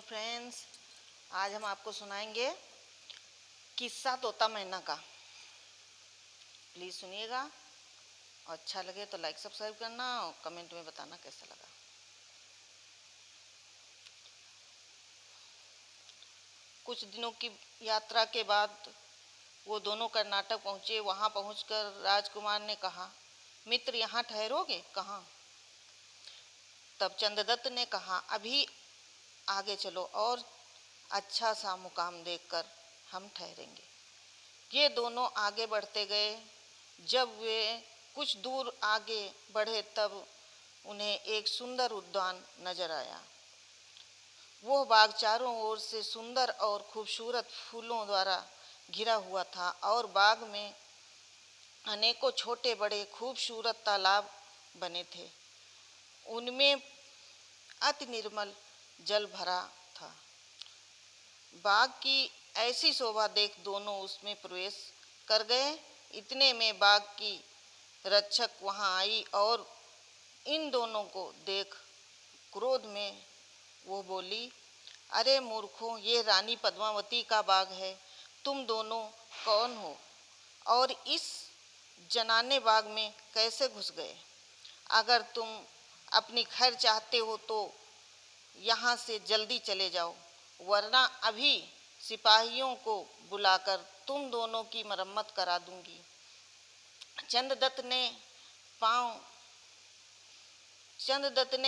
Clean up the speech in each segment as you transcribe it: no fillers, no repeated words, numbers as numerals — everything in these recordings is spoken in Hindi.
फ्रेंड्स, आज हम आपको सुनाएंगे किस्सा तोता मैना का। प्लीज़ सुनिएगा और अच्छा लगे तो लाइक सब्सक्राइब करना और कमेंट में बताना कैसा लगा। कुछ दिनों की यात्रा के बाद वो दोनों कर्नाटक पहुँचे। वहाँ पहुँचकर राजकुमार ने कहा, मित्र यहाँ ठहरोगे? कहाँ? तब चंद्रदत्त ने कहा, अभी आगे चलो और अच्छा सा मुकाम देखकर हम ठहरेंगे। ये दोनों आगे बढ़ते गए। जब वे कुछ दूर आगे बढ़े तब उन्हें एक सुंदर उद्यान नजर आया। वह बाग चारों ओर से सुंदर और खूबसूरत फूलों द्वारा घिरा हुआ था और बाग में अनेकों छोटे बड़े खूबसूरत तालाब बने थे। उनमें अति निर्मल जल भरा था। बाग की ऐसी शोभा देख दोनों उसमें प्रवेश कर गए। इतने में बाग की रक्षक वहां आई और इन दोनों को देख क्रोध में वो बोली, अरे मूर्खों, ये रानी पद्मावती का बाग है। तुम दोनों कौन हो और इस जनाने बाग में कैसे घुस गए? अगर तुम अपनी खैर चाहते हो तो यहाँ से जल्दी चले जाओ, वरना अभी सिपाहियों को बुलाकर तुम दोनों की मरम्मत करा दूंगी। चंद्रदत्त ने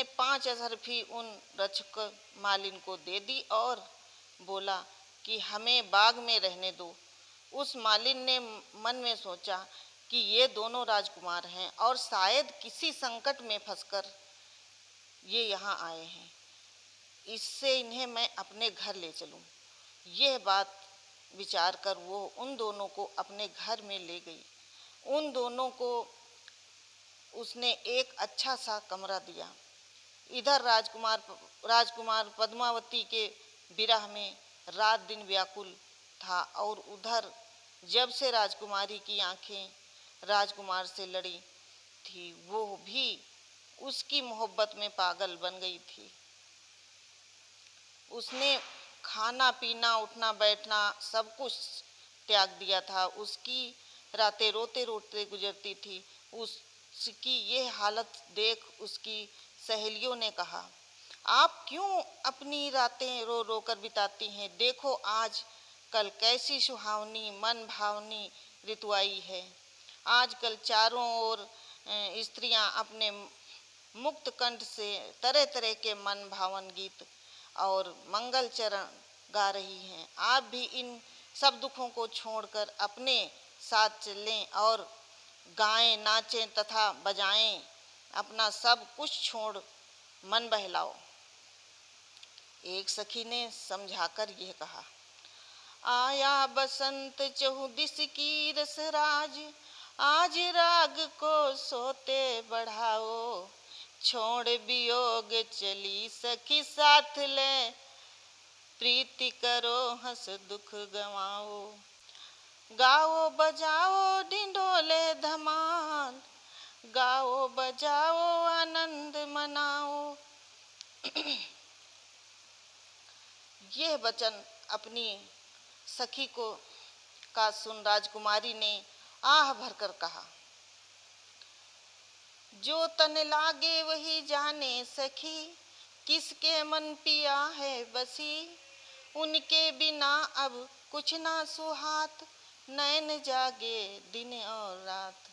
5 अजरफी उन रक्षक मालिन को दे दी और बोला कि हमें बाग में रहने दो। उस मालिन ने मन में सोचा कि ये दोनों राजकुमार हैं और शायद किसी संकट में फंसकर ये यहाँ आए हैं। इससे इन्हें मैं अपने घर ले चलूं। यह बात विचार कर वो उन दोनों को अपने घर में ले गई। उन दोनों को उसने एक अच्छा सा कमरा दिया। इधर राजकुमार पद्मावती के विरह में रात दिन व्याकुल था और उधर जब से राजकुमारी की आंखें राजकुमार से लड़ी थी, वो भी उसकी मोहब्बत में पागल बन गई थी। उसने खाना पीना उठना बैठना सब कुछ त्याग दिया था। उसकी रातें रोते रोते गुजरती थी। उसकी ये हालत देख उसकी सहेलियों ने कहा, आप क्यों अपनी रातें रो रो कर बिताती हैं? देखो आज कल कैसी सुहावनी मन भावनी ऋतु आई है। आजकल चारों ओर स्त्रियां अपने मुक्त कंठ से तरह तरह के मन भावन गीत और मंगल चरण गा रही हैं। आप भी इन सब दुखों को छोड़कर अपने साथ चलें और गाएं, नाचें तथा बजाएं। अपना सब कुछ छोड़ मन बहलाओ। एक सखी ने समझाकर यह कहा, आया बसंत चहुदिस की रसराज, आज राग को सोते बढ़ाओ। छोड़ वियोग चली सखी साथ ले, प्रीति करो हंस दुख गवाओ। गाओ बजाओ ढिंढोले धमाल, गाओ बजाओ आनंद मनाओ। यह वचन अपनी सखी को का सुन राजकुमारी ने आह भरकर कहा, जो तन लागे वही जाने सखी, किसके मन पिया है बसी। उनके बिना अब कुछ ना सुहात, नैन जागे दिन और रात।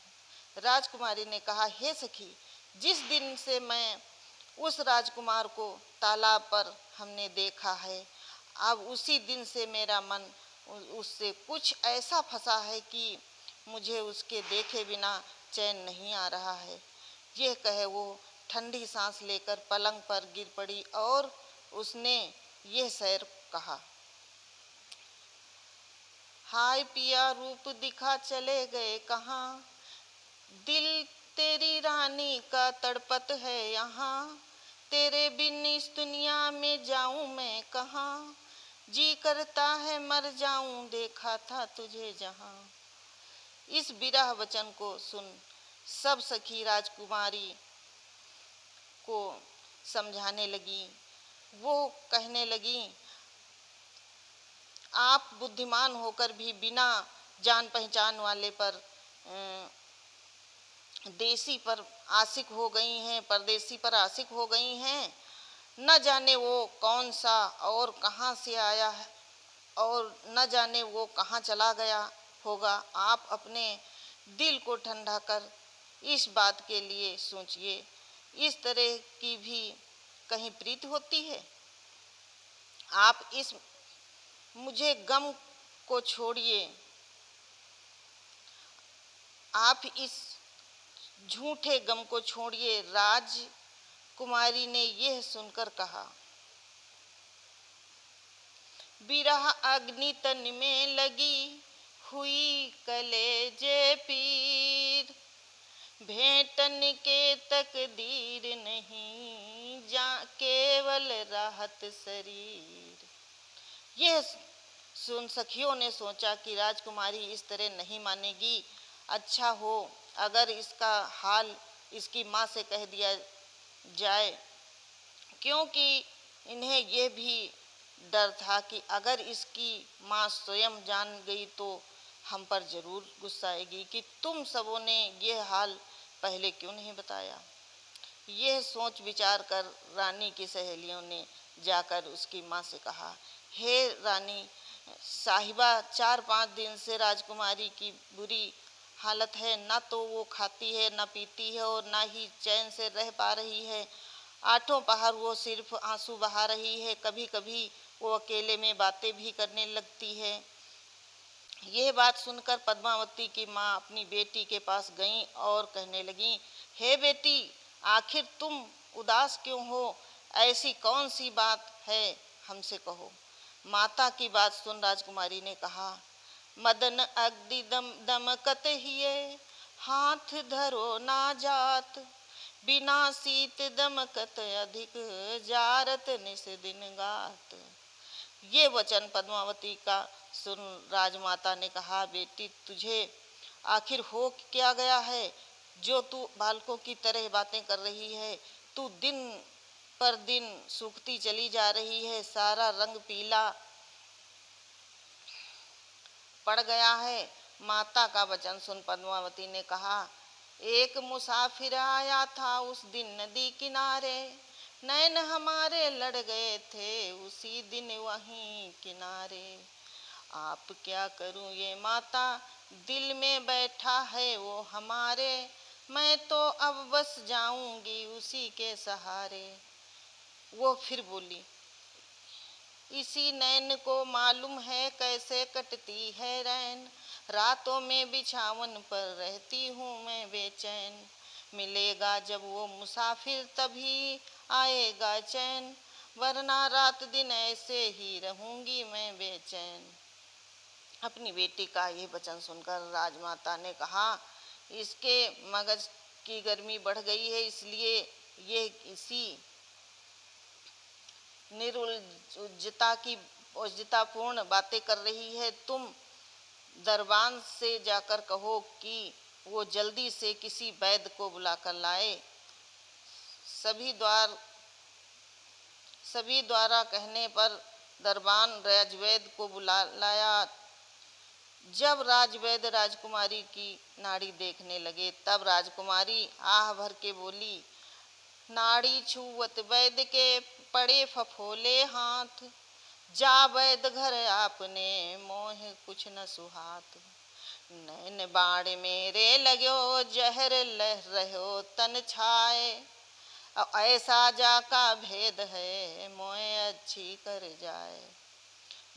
राजकुमारी ने कहा, हे सखी, जिस दिन से मैं उस राजकुमार को तालाब पर हमने देखा है, अब उसी दिन से मेरा मन उससे कुछ ऐसा फंसा है कि मुझे उसके देखे बिना चैन नहीं आ रहा है। यह कहे वो ठंडी सांस लेकर पलंग पर गिर पड़ी और उसने यह शेर कहा, हाय पिया रूप दिखा चले गए कहाँ, दिल तेरी रानी का तड़पत है यहाँ। तेरे बिन इस दुनिया में जाऊं मैं कहाँ, जी करता है मर जाऊं देखा था तुझे जहाँ। इस विरह वचन को सुन सब सखी राजकुमारी को समझाने लगी। वो कहने लगी, आप बुद्धिमान होकर भी बिना जान पहचान वाले पर देसी पर आशिक हो गई हैं, परदेसी पर आशिक हो गई हैं। न जाने वो कौन सा और कहाँ से आया है और न जाने वो कहाँ चला गया होगा। आप अपने दिल को ठंडा कर इस बात के लिए सोचिए, इस तरह की भी कहीं प्रीति होती है। आप इस मुझे गम को छोड़िए, आप इस झूठे गम को छोड़िए। राजकुमारी ने यह सुनकर कहा, बिरह अग्नि तन में लगी हुई कलेजे पीर, भेंटन के तकदीर नहीं जा केवल राहत शरीर। यह सुन सखियों ने सोचा कि राजकुमारी इस तरह नहीं मानेगी। अच्छा हो अगर इसका हाल इसकी माँ से कह दिया जाए, क्योंकि इन्हें यह भी डर था कि अगर इसकी माँ स्वयं जान गई तो हम पर जरूर गुस्सा आएगी कि तुम सबों ने यह हाल पहले क्यों नहीं बताया। यह सोच विचार कर रानी की सहेलियों ने जाकर उसकी माँ से कहा, हे रानी साहिबा, 4-5 दिन से राजकुमारी की बुरी हालत है। न तो वो खाती है, न पीती है और न ही चैन से रह पा रही है। आठों पहर वो सिर्फ आंसू बहा रही है। कभी कभी वो अकेले में बातें भी करने लगती है। यह बात सुनकर पद्मावती की माँ अपनी बेटी के पास गईं और कहने लगीं, हे बेटी, आखिर तुम उदास क्यों हो? ऐसी कौन सी बात है, हमसे कहो। माता की बात सुन राजकुमारी ने कहा, मदन अग्नि दमकत हिये, हाथ धरो ना जात, बिना शीत दमकत अधिक, जारत निस दिन गात। ये वचन पद्मावती का सुन राजमाता ने कहा, बेटी तुझे आखिर हो क्या गया है जो तू बालकों की तरह बातें कर रही है? तू दिन पर दिन सूखती चली जा रही है, सारा रंग पीला पड़ गया है। माता का वचन सुन पद्मावती ने कहा, एक मुसाफिर आया था उस दिन नदी किनारे, नैन हमारे लड़ गए थे उसी दिन वहीं किनारे। आप क्या करूं ये माता, दिल में बैठा है वो हमारे, मैं तो अब बस जाऊंगी उसी के सहारे। वो फिर बोली, इसी नैन को मालूम है कैसे कटती है रैन, रातों में बिछावन पर रहती हूँ मैं बेचैन, मिलेगा जब वो मुसाफिर तभी आएगा चैन, वरना रात दिन ऐसे ही रहूंगी मैं बेचैन। अपनी बेटी का ये वचन सुनकर राजमाता ने कहा, इसके मगज की गर्मी बढ़ गई है, इसलिए ये इसी उज्जतापूर्ण बातें कर रही है। तुम दरबान से जाकर कहो कि वो जल्दी से किसी वैद्य को बुलाकर लाए। सभी द्वारा कहने पर दरबान राजवैद्य को बुला लाया। जब राजवैद्य राजकुमारी की नाड़ी देखने लगे तब राजकुमारी आह भर के बोली, नाड़ी छुवत वैद्य के पड़े फफोले हाथ, जा वैद्य घर आपने मोह कुछ न सुहात, नैन बाण मेरे लगो जहर लह रहो तन छाए, ऐसा जाका भेद है मोए अच्छी कर जाए।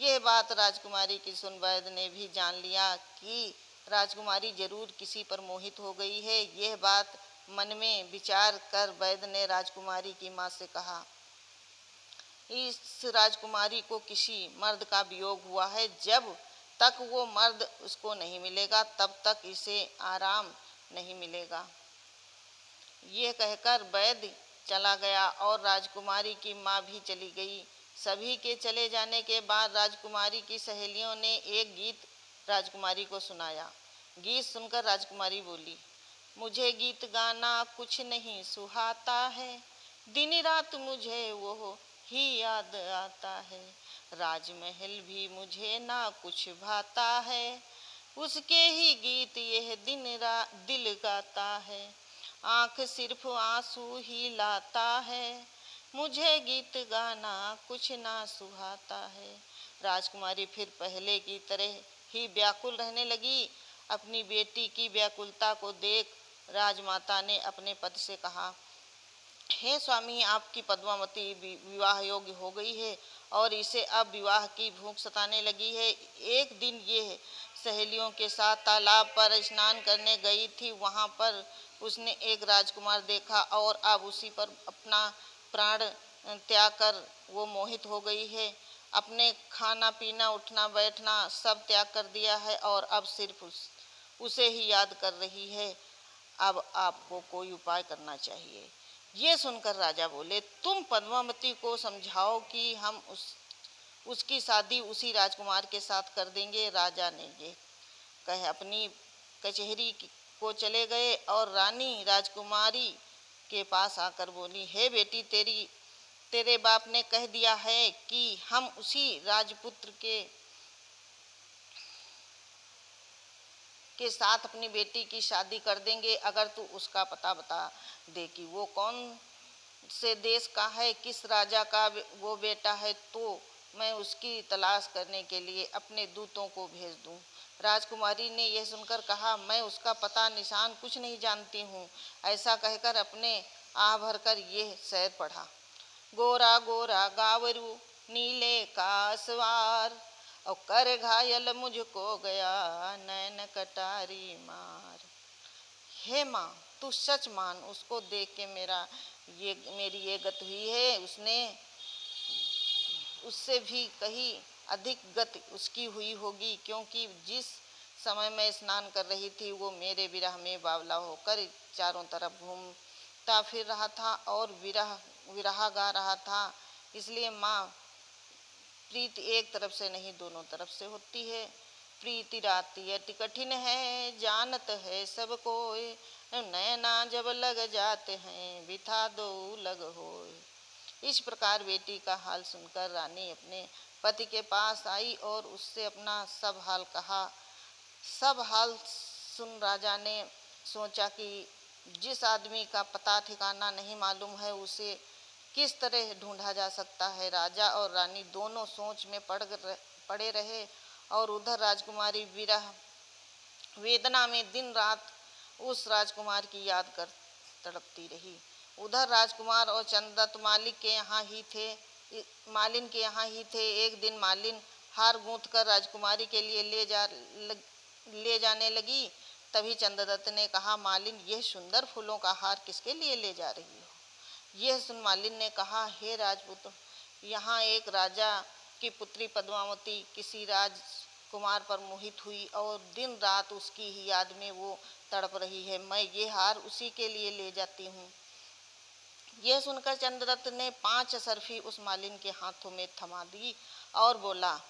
यह बात राजकुमारी की सुन वैद्य ने भी जान लिया कि राजकुमारी जरूर किसी पर मोहित हो गई है। यह बात मन में विचार कर वैद्य ने राजकुमारी की माँ से कहा, इस राजकुमारी को किसी मर्द का वियोग हुआ है, जब तक वो मर्द उसको नहीं मिलेगा तब तक इसे आराम नहीं मिलेगा। ये कहकर वैद्य चला गया और राजकुमारी की माँ भी चली गई। सभी के चले जाने के बाद राजकुमारी की सहेलियों ने एक गीत राजकुमारी को सुनाया। गीत सुनकर राजकुमारी बोली, मुझे गीत गाना कुछ नहीं सुहाता है, दिन रात मुझे वो ही याद आता है। राजमहल भी मुझे ना कुछ भाता है, उसके ही गीत यह दिल गाता है। आँख सिर्फ आंसू ही लाता है, मुझे गीत गाना कुछ ना सुहाता है। राजकुमारी फिर पहले की तरह ही व्याकुल रहने लगी। अपनी बेटी की व्याकुलता को देख राजमाता ने अपने पति से कहा, हे स्वामी, आपकी पद्मावती विवाह योग्य हो गई है और इसे अब विवाह की भूख सताने लगी है। एक दिन ये सहेलियों के साथ तालाब पर स्नान करने गई थी। वहाँ पर उसने एक राजकुमार देखा और अब उसी पर अपना प्राण त्याग कर वो मोहित हो गई है। अपने खाना पीना उठना बैठना सब त्याग कर दिया है और अब सिर्फ उसे ही याद कर रही है। अब आपको कोई उपाय करना चाहिए। ये सुनकर राजा बोले, तुम पद्मावती को समझाओ कि हम उसकी शादी उसी राजकुमार के साथ कर देंगे। राजा ने ये कह अपनी कचहरी को चले गए और रानी राजकुमारी के पास आकर बोली, हे बेटी, तेरे बाप ने कह दिया है कि हम उसी राजपुत्र के साथ अपनी बेटी की शादी कर देंगे अगर तू उसका पता बता दे कि वो कौन से देश का है, किस राजा का वो बेटा है, तो मैं उसकी तलाश करने के लिए अपने दूतों को भेज दूं। राजकुमारी ने यह सुनकर कहा, मैं उसका पता निशान कुछ नहीं जानती हूँ। ऐसा कहकर अपने आह भरकर यह शेर पढ़ा, गोरा गोरा गावरू नीले का सवार, और कर घायल मुझको गया नैन कटारी मार। हे माँ, तू सच मान, उसको देख के मेरी ये गति हुई है। उसने उससे भी कहीं अधिक गति उसकी हुई होगी, क्योंकि जिस समय मैं स्नान कर रही थी वो मेरे विरह में बावला होकर चारों तरफ घूमता फिर रहा था और विरह गा रहा था। इसलिए माँ, प्रीति एक तरफ से नहीं दोनों तरफ से होती है। प्रीति राती अति कठिन है, जानत है सब कोई, नैना जब लग जाते हैं बिथा दो लग होए। इस प्रकार बेटी का हाल सुनकर रानी अपने पति के पास आई और उससे अपना सब हाल कहा। सब हाल सुन राजा ने सोचा कि जिस आदमी का पता ठिकाना नहीं मालूम है उसे किस तरह ढूंढा जा सकता है। राजा और रानी दोनों सोच में पड़े रहे और उधर राजकुमारी विरह वेदना में दिन रात उस राजकुमार की याद कर तड़पती रही। उधर राजकुमार और चंद्रदत्त मालिन के यहाँ ही थे। एक दिन मालिन हार गूंथ कर राजकुमारी के लिए ले जाने लगी। तभी चंद्रदत्त ने कहा, मालिन, यह सुंदर फूलों का हार किसके लिए ले जा रही हो? यह सुन मालिन ने कहा, हे राजपुत्र, यहाँ एक राजा की पुत्री पद्मावती किसी राजकुमार पर मोहित हुई और दिन रात उसकी ही याद में वो तड़प रही है। मैं ये हार उसी के लिए ले जाती हूँ। यह सुनकर चंद्रदत्त ने 5 सरफी उस मालिन के हाथों में थमा दी और बोला,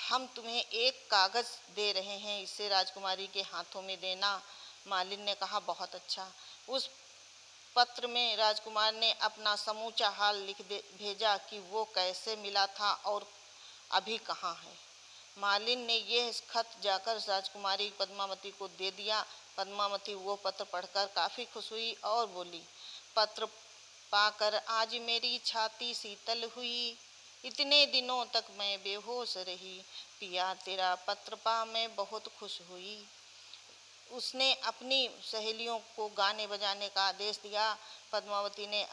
हम तुम्हें एक कागज दे रहे हैं, इसे राजकुमारी के हाथों में देना। मालिन ने कहा, बहुत अच्छा। उस पत्र में राजकुमार ने अपना समूचा हाल भेजा कि वो कैसे मिला था और अभी कहाँ है। मालिन ने यह खत जाकर राजकुमारी पद्मावती को दे दिया। पद्मावती वो पत्र पढ़कर काफ़ी खुश हुई और बोली, पत्र पाकर आज मेरी छाती शीतल हुई, इतने दिनों तक मैं बेहोश रही, पिया तेरा पत्र पा मैं बहुत खुश हुई। उसने अपनी सहेलियों को गाने बजाने का आदेश दिया। पद्मावती ने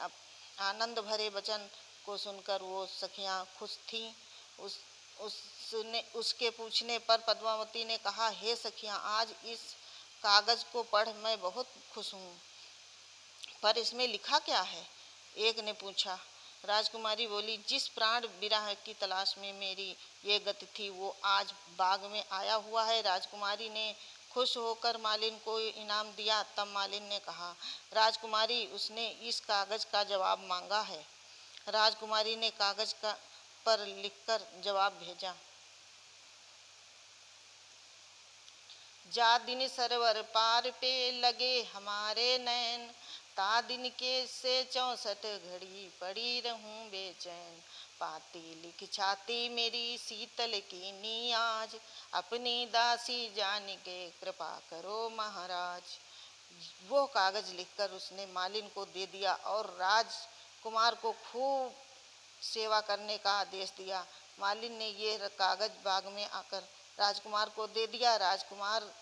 आनंद भरे वचन को सुनकर वो सखियां खुश थीं। उसके पूछने पर पद्मावती ने कहा, हे सखियां, आज इस कागज को पढ़ मैं बहुत खुश हूँ, पर इसमें लिखा क्या है? एक ने पूछा। राजकुमारी बोली, जिस प्राण विरह की तलाश में मेरी ये गति थी वो आज बाग में आया हुआ है। राजकुमारी ने खुश होकर मालिन को इनाम दिया। तब मालिन ने कहा, राजकुमारी, उसने इस कागज का जवाब मांगा है। राजकुमारी ने कागज पर लिखकर जवाब भेजा, जा दिन सरवर पार पे लगे हमारे नैन, ता दिन के से 64 घड़ी पड़ी रहूं बेचैन, पाती लिख छाती मेरी शीतल कीनी आज, अपनी दासी जान के कृपा करो महाराज। वो कागज लिखकर उसने मालिन को दे दिया और राजकुमार को खूब सेवा करने का आदेश दिया। मालिन ने ये कागज बाग में आकर राजकुमार को दे दिया। राजकुमार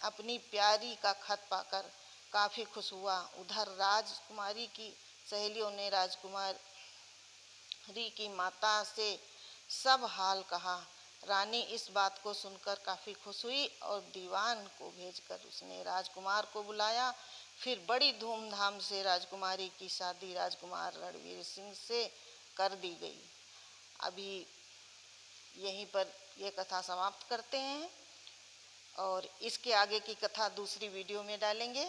अपनी प्यारी का खत पाकर काफी खुश हुआ। उधर राजकुमारी की सहेलियों ने राजकुमारी की माता से सब हाल कहा। रानी इस बात को सुनकर काफी खुश हुई और दीवान को भेजकर उसने राजकुमार को बुलाया। फिर बड़ी धूमधाम से राजकुमारी की शादी राजकुमार रणवीर सिंह से कर दी गई। अभी यहीं पर ये कथा समाप्त करते हैं और इसके आगे की कथा दूसरी वीडियो में डालेंगे।